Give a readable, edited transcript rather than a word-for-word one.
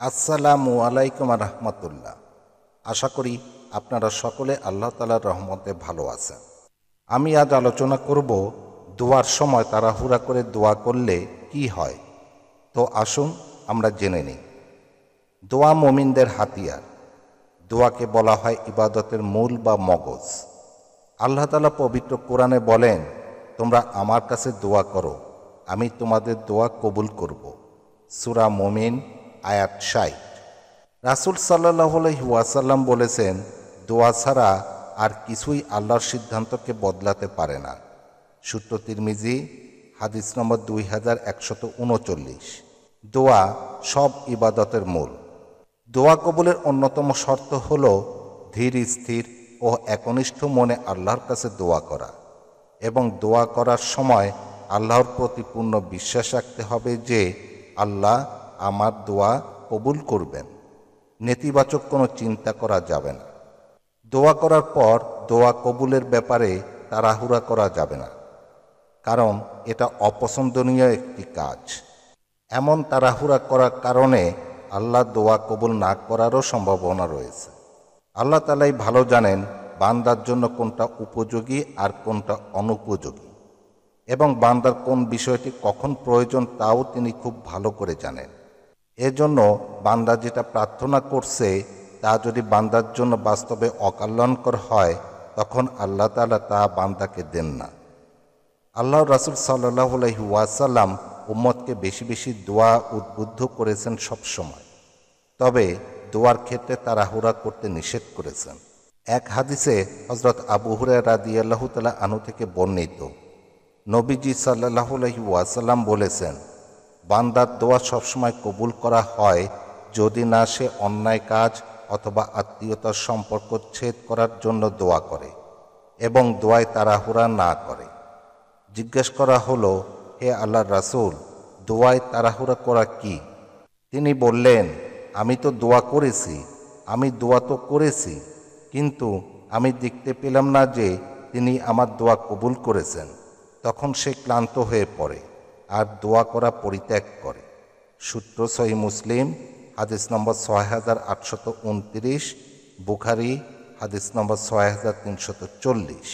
আসসালামু আলাইকুম রহমতুল্লাহ। আশা করি আপনারা সকলে আল্লাহ তাআলার রহমতে ভালো আছেন। আমি আজ আলোচনা করব দোয়ার সময় তাড়াহুড়া করে দোয়া করলে কি হয়। তো আসুন আমরা জেনে নিই। দোয়া মুমিনদের হাতিয়ার। দোয়াকে বলা হয় ইবাদতের মূল বা মগজ। আল্লাহ তাআলা পবিত্র কোরআনে বলেন, তোমরা আমার কাছে দোয়া করো, আমি তোমাদের দোয়া কবুল করব। সূরা মুমিন আয়াত ৬০। রাসূল সাল্লাল্লাহু আলাইহি ওয়াসাল্লাম বলেছেন, দোয়া ছাড়া আর কিছুই আল্লাহর সিদ্ধান্তকে বদলাতে পারে না। সূত্র তিরমিজি, হাদিস নম্বর 2139। দোয়া সব ইবাদতের মূল। দোয়া কবুলের অন্যতম শর্ত হল ধীর স্থির ও একনিষ্ঠ মনে আল্লাহর কাছে দোয়া করা এবং দোয়া করার সময় আল্লাহর প্রতি পূর্ণ বিশ্বাস রাখতে হবে যে আল্লাহ আমার দোয়া কবুল করবেন। নেতিবাচক কোনো চিন্তা করা যাবে না। দোয়া করার পর দোয়া কবুলের ব্যাপারে তাড়াহুড়া করা যাবে না, কারণ এটা অপছন্দনীয় একটি কাজ। এমন তাড়াহুড়া করার কারণে আল্লাহ দোয়া কবুল না করারও সম্ভাবনা রয়েছে। আল্লাহ তাআলাই ভালো জানেন বান্দার জন্য কোনটা উপযোগী আর কোনটা অনুপযোগী, এবং বান্দার কোন বিষয়টি কখন প্রয়োজন তাও তিনি খুব ভালো করে জানেন। এজন্য বান্দা যেটা প্রার্থনা করছে তা যদি বান্দার জন্য বাস্তবে অকল্যাণকর হয়, তখন আল্লাহ তাআলা তা বান্দাকে দেন না। আল্লাহর রাসূল সাল্লাল্লাহু আলাইহি ওয়াসাল্লাম উম্মতকে বেশি বেশি দোয়া উদ্বুদ্ধ করেছেন সবসময়, তবে দোয়ার ক্ষেত্রে তাড়াহুড়া করতে নিষেধ করেছেন। এক হাদিসে হযরত আবু হুরায়রা রাদিয়াল্লাহু তাআলা আনহু থেকে বর্ণিত, নবীজি সাল্লাল্লাহু আলাইহি ওয়াসাল্লাম বলেছেন, বান্দার দোয়া সবসময় কবুল করা হয় যদি না সে অন্যায় কাজ অথবা আত্মীয়তার সম্পর্ক ছেদ করার জন্য দোয়া করে এবং দোয়ায় তাড়াহুড়া না করে। জিজ্ঞেস করা হলো, হে আল্লাহর রাসূল, দোয়ায় তাড়াহুড়া করা কি? তিনি বললেন, আমি তো দোয়া করেছি, কিন্তু আমি দেখতে পেলাম না যে তিনি আমার দোয়া কবুল করেছেন। তখন সে ক্লান্ত হয়ে পড়ে আর দোয়া করা পরিত্যাগ করে। সূত্র সহিহ মুসলিম, হাদিস নম্বর 6829, বুখারী, হাদিস নম্বর 6340।